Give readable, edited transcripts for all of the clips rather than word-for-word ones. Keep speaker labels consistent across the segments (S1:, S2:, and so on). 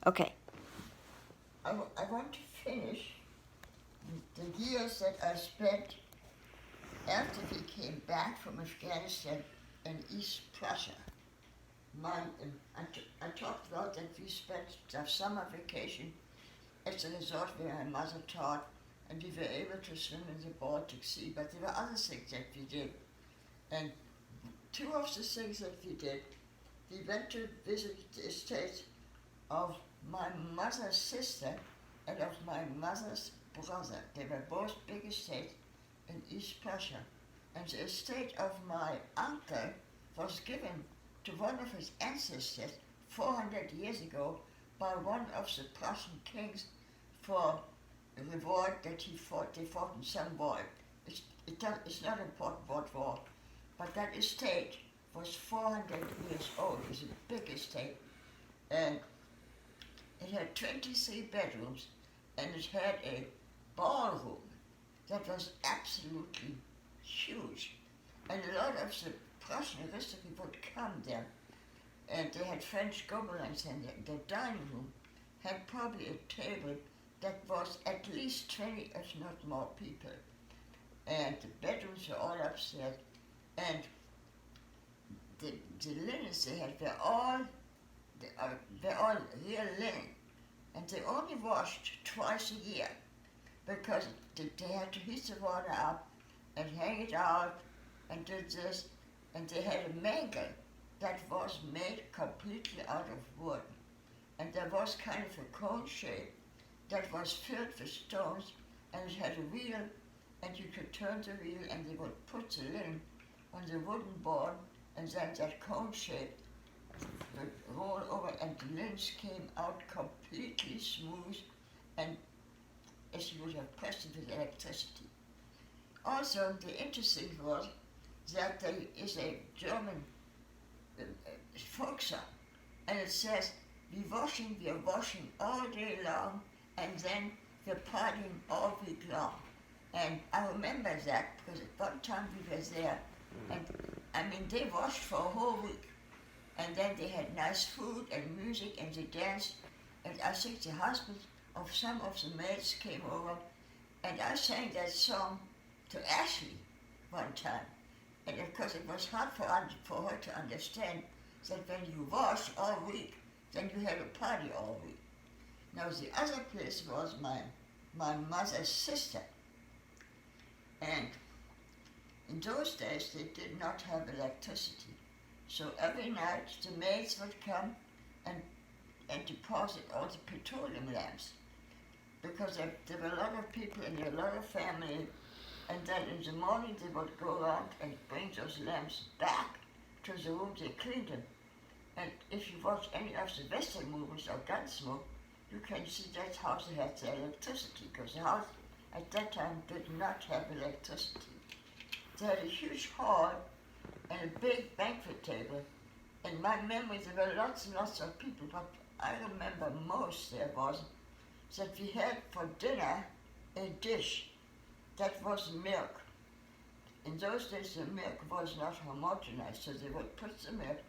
S1: Okay.
S2: I want to finish the years that I spent after we came back from Afghanistan and East Prussia. I talked about that we spent our summer vacation at the resort where my mother taught, and we were able to swim in the Baltic Sea, but there were other things that we did. And two of the things that we did, we went to visit the estate of my mother's sister and of my mother's brother. They were both big estates in East Prussia. And the estate of my uncle was given to one of his ancestors 400 years ago by one of the Prussian kings for the war that they fought in some war. It's not important what war, but that estate was 400 years old. It's a big estate. And it had 23 bedrooms, and it had a ballroom that was absolutely huge. And a lot of the Prussian aristocracy would come there, and they had French gobelins, and the dining room had probably a table that was at least 20, if not more, people. And the bedrooms were all upstairs, and the linens they had were all real linen, and they only washed twice a year because they had to heat the water up and hang it out and did this, and they had a mangle that was made completely out of wood, and there was kind of a cone shape that was filled with stones, and it had a wheel, and you could turn the wheel, and they would put the linen on the wooden board, and then that cone shape would roll over, and the linens came out completely smooth, and as you would have pressed it with electricity. Also, the interesting was that there is a German folk song, and it says, we're washing all day long, and then we're partying all week long. And I remember that because at one time we were there, and I mean, they washed for a whole week, and then they had nice food and music, and they danced, and I think the husbands of some of the maids came over, and I sang that song to Ashley one time. And of course it was hard for her to understand that when you wash all week, then you had a party all week. Now the other place was my mother's sister. And in those days they did not have electricity. So every night the maids would come and deposit all the petroleum lamps, because there were a lot of people and a lot of family, and then in the morning they would go around and bring those lamps back to the room they cleaned them. And if you watch any of the Western movies or Gunsmoke, you can see that's how they had their electricity, because the house at that time did not have electricity. They had a huge hall and a big banquet table. In my memory there were lots and lots of people, but I remember most there was that we had for dinner a dish that was milk. In those days the milk was not homogenized, so they would put the milk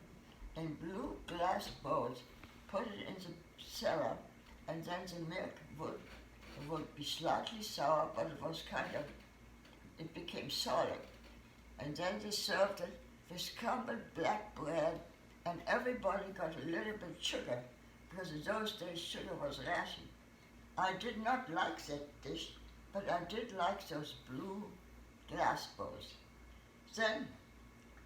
S2: in blue glass bowls, put it in the cellar, and then the milk would be slightly sour, but it became solid. And then they served it with crumbled black bread, and everybody got a little bit sugar, because in those days sugar was rationed. I did not like that dish, but I did like those blue glass bowls. Then,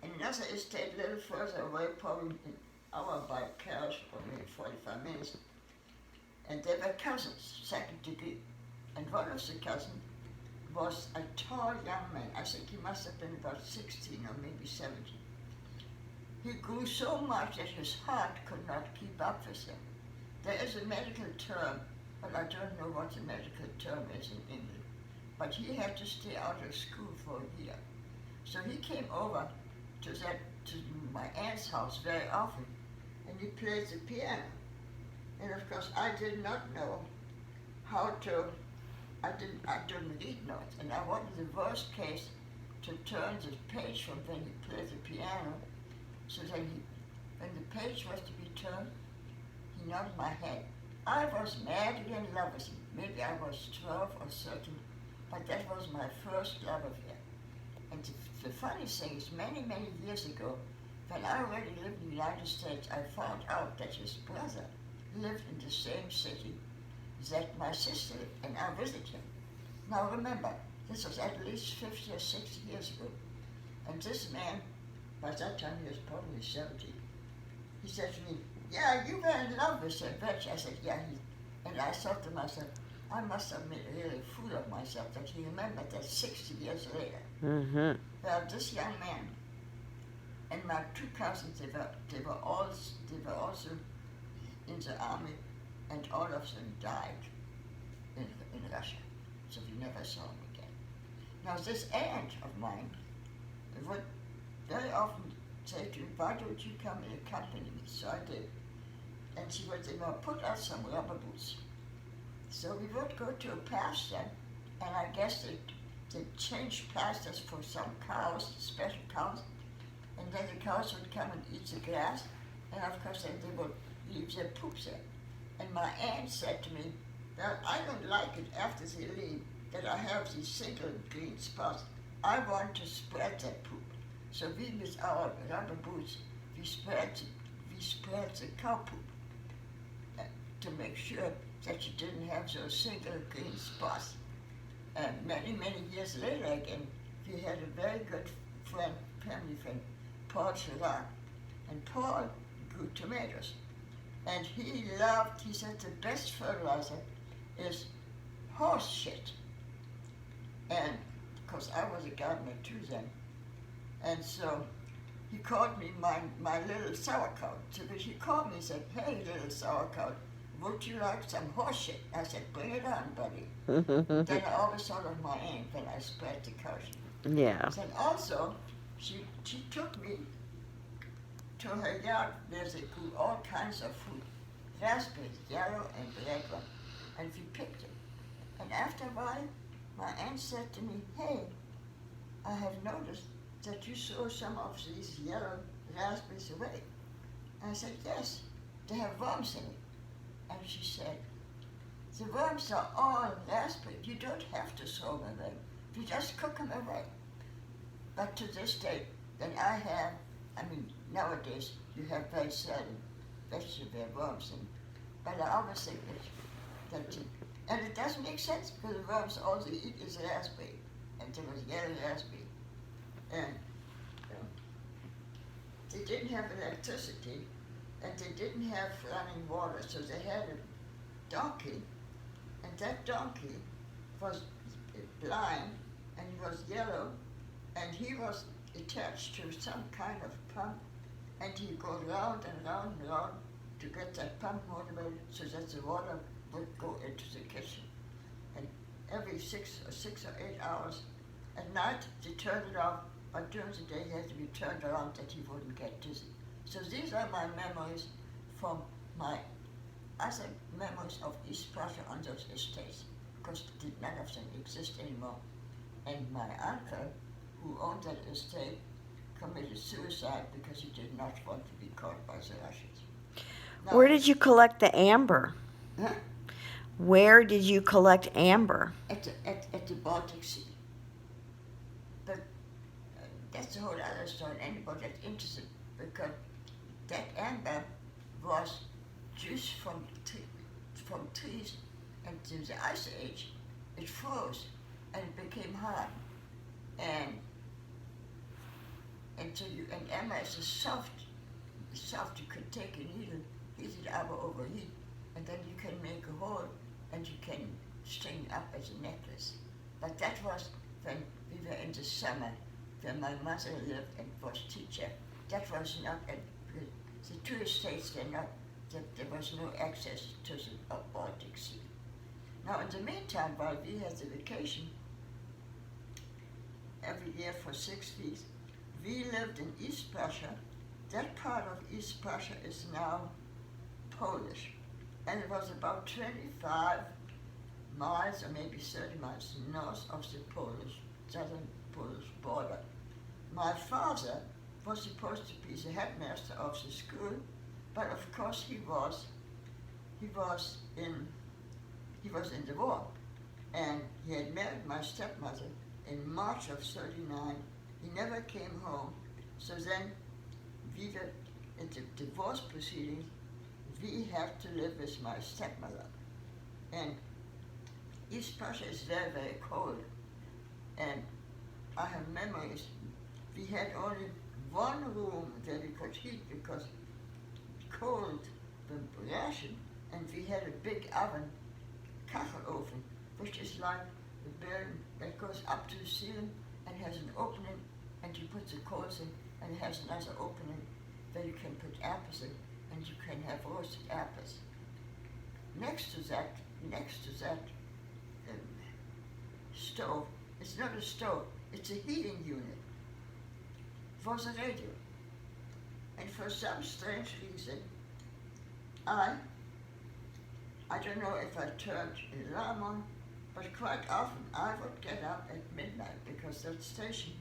S2: another estate a little further away, probably an hour by carriage, or maybe 45 minutes, and they were cousins, second degree. And one of the cousins was a tall young man. I think he must have been about 16 or maybe 17. He grew so much that his heart could not keep up with him. There is a medical term, but I don't know what the medical term is in English. But he had to stay out of school for a year. So he came over to my aunt's house very often, and he played the piano. And of course I did not know how to, I didn't read notes, and I wanted the worst case to turn the page from when he played the piano, so that when the page was to be turned, he nodded my head. I was madly in love with him. Maybe I was 12 or 13, but that was my first love affair. And the funny thing is, many, many years ago, when I already lived in the United States, I found out that his brother lived in the same city that my sister lived, and I visited him. Now remember, this was at least 50 or 60 years ago. And this man, by that time he was probably 70, he said to me, "Yeah, you were in love with her, bet you." I said, "Yeah." And I thought to myself, I must have made a really fool of myself that he remembered that 60 years later.
S1: Mm-hmm.
S2: Well, this young man and my two cousins, they were also in the army, and all of them died in Russia. So we never saw him again. Now this aunt of mine would very often say to me, "Why don't you come and accompany me?" So I did. And she would say, "Well, put on some rubber boots." So we would go to a pasture, and I guess they changed pastures for some cows, special cows, and then the cows would come and eat the grass, and of course then they would leave their poops there. And my aunt said to me, "Well, I don't like it after they leave that I have these single green spots. I want to spread that poop." So we, with our rubber boots, we spread the cow poop to make sure that you didn't have those single green spots. And many, many years later again, we had a very good friend, family friend, Paul Chirac. And Paul grew tomatoes. And he said the best fertilizer is horse shit. And of course I was a gardener too then. And so he called me my little sauerkraut. So he called me and said, "Hey, little sauerkraut, would you like some horse shit?" I said, "Bring it on, buddy." Then I always thought of my aunt when I spread the cow shit.
S1: Yeah.
S2: And also, she took me to her yard where they grew all kinds of fruit, raspberries, yellow and red one, and we picked them. And after a while, my aunt said to me, "Hey, I have noticed that you throw some of these yellow raspberries away." I said, "Yes, they have worms in it." And she said, "The worms are all raspberry. You don't have to throw them away. You just cook them away." But to this day, then nowadays you have very seldom vegetables with worms in. But I always think and it doesn't make sense because the worms all they eat is raspberry, and there was yellow raspberry. And they didn't have electricity, and they didn't have running water, so they had a donkey, and that donkey was blind, and he was yellow, and he was attached to some kind of pump, and he go round and round and round to get that pump motivated so that the water would go into the kitchen. And every 6 or 8 hours at night they turned it off, but during the day it had to be turned around that he wouldn't get dizzy. So these are my memories from my other memories of East Prussia on those estates, because none of them exist anymore. And my uncle, who owned that estate, committed suicide because he did not want to be caught by the Russians. Now,
S1: where did you collect the amber?
S2: Huh?
S1: Where did you collect amber?
S2: At the Baltic Sea. But that's a whole other story. Anybody that's interested, because that amber was juice from trees, and in the Ice Age, it froze and it became hard. And amber is soft. You could take a needle, heat it up over heat, and then you can make a hole, and you can string it up as a necklace. But that was when we were in the summer, when my mother lived and was teacher. That was not the two estates. There was no access to the Baltic Sea. Now, in the meantime, while we had the vacation every year for 6 weeks, we lived in East Prussia. That part of East Prussia is now Polish, and it was about 25 miles or maybe 30 miles north of the southern Polish border. My father was supposed to be the headmaster of the school, but of course he was he was in he was in the war, and he had married my stepmother in March of '39. He never came home, so then we were in the divorce proceedings. We had to live with my stepmother, and East Prussia is very, very cold, and I have memories. We had only one room that we could heat because cold the ration, and we had a big oven, Kachelofen, which is like a building that goes up to the ceiling and has an opening, and you put the coals in, and it has another opening where you can put apples in, and you can have roasted apples. Next to that um, stove, it's not a stove, it's a heating unit, was a radio. And for some strange reason, I don't know if I turned the alarm on, but quite often I would get up at midnight because that station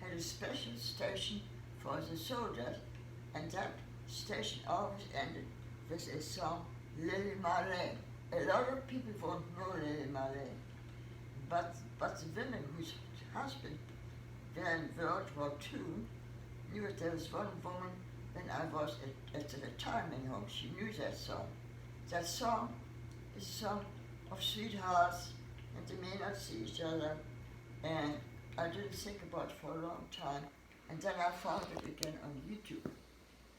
S2: had a special station for the soldiers, and that station always ended with a song, Lily Marlene. A lot of people won't know Lily Marlene, but the women whose husband were in World War II knew that there was one woman when I was at the retirement home. She knew that song. That song is a song of sweethearts, and they may not see each other, and I didn't think about it for a long time, and then I found it again on YouTube.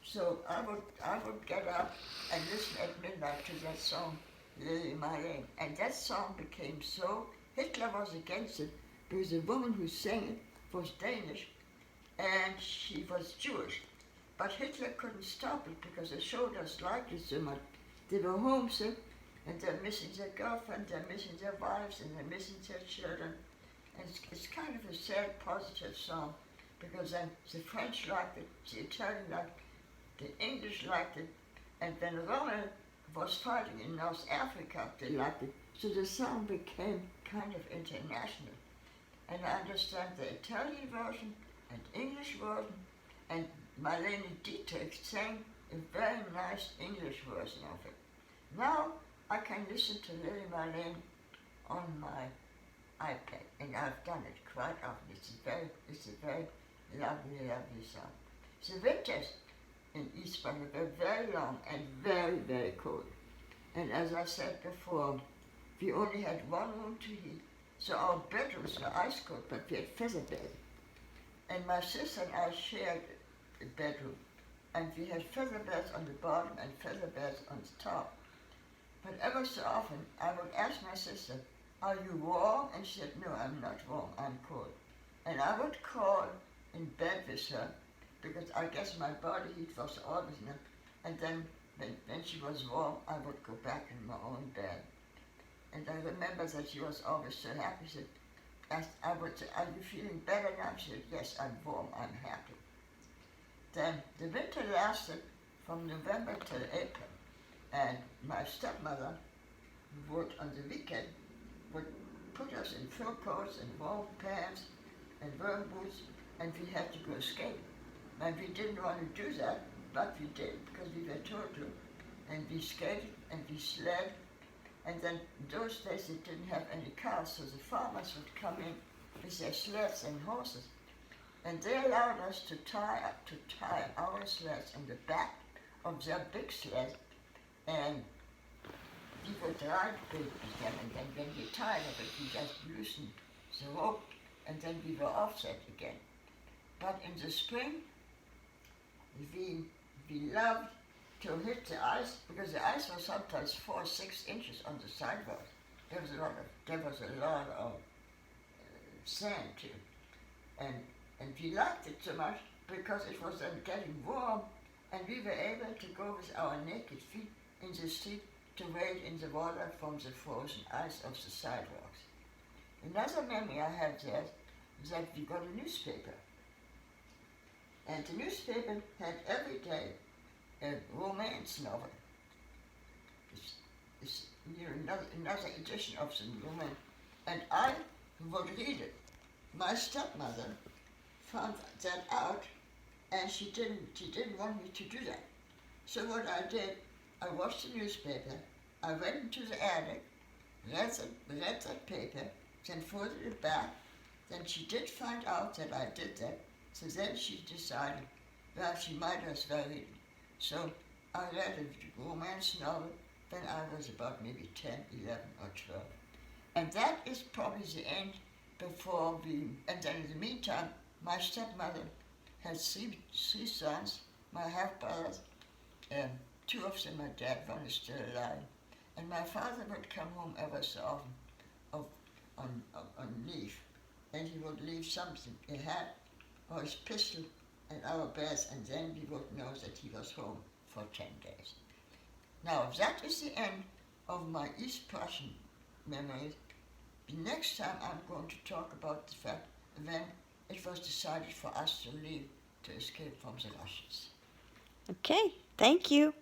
S2: So I would get up and listen at midnight to that song, Lily Marlene, and that song became so, Hitler was against it, because the woman who sang it was Danish, and she was Jewish. But Hitler couldn't stop it because the soldiers liked it so much. They were homesick, and they're missing their girlfriend, they're missing their wives, and they're missing their children. And it's kind of a sad, positive song, because then the French liked it, the Italian liked it, the English liked it, and when Rommel was fighting in North Africa, they liked it. So the song became kind of international. And I understand the Italian version and English version, and Marlene Dietrich sang a very nice English version of it. Now I can listen to Lily Marlene on my iPad, and I've done it quite often. It's a very lovely, lovely song. The winters in East Prussia were very long and very, very cold. And as I said before, we only had one room to heat, so our bedrooms were ice cold, but we had feather beds. And my sister and I shared a bedroom, and we had feather beds on the bottom and feather beds on the top. But ever so often, I would ask my sister, "Are you warm?" And she said, "No, I'm not warm, I'm cold." And I would crawl in bed with her, because I guess my body heat was always enough. And then when she was warm, I would go back in my own bed. And I remember that she was always so happy. She said, I would say, "Are you feeling better now?" She said, "Yes, I'm warm, I'm happy." Then the winter lasted from November till April. And my stepmother would, on the weekend, would put us in fur coats and warm pants and warm boots, and we had to go skating. And we didn't want to do that, but we did because we were told to. And we skated and we sled. And then in those days they didn't have any cars, so the farmers would come in with their sleds and horses. And they allowed us to tie our sleds on the back of their big sled, and we would ride with them, and then when we tired of it, we just loosened the rope, and then we were offset again. But in the spring, we loved to hit the ice, because the ice was sometimes 4 or 6 inches on the sidewalk. There was a lot of sand too, and we liked it so much because it was then getting warm, and we were able to go with our naked feet in the street to wade in the water from the frozen ice of the sidewalks. Another memory I have there is that we got a newspaper, and the newspaper had every day a romance novel. It's another edition of the romance, and I would read it. My stepmother found that out, and she didn't want me to do that. So what I did, I watched the newspaper, I went into the attic, read that paper, then folded it back. Then she did find out that I did that, so then she decided, well, she might as well read it. So I read a romance novel when I was about maybe 10, 11, or 12. And that is probably the end before we, and then in the meantime, my stepmother had three sons, my half brothers, and two of them are dead, one is still alive. And my father would come home ever so often of, on leave, and he would leave something, a hat or his pistol at our beds, and then we would know that he was home for 10 days. Now, that is the end of my East Prussian memories. The next time I'm going to talk about the fact when it was decided for us to leave to escape from the Russians.
S1: Okay, thank you.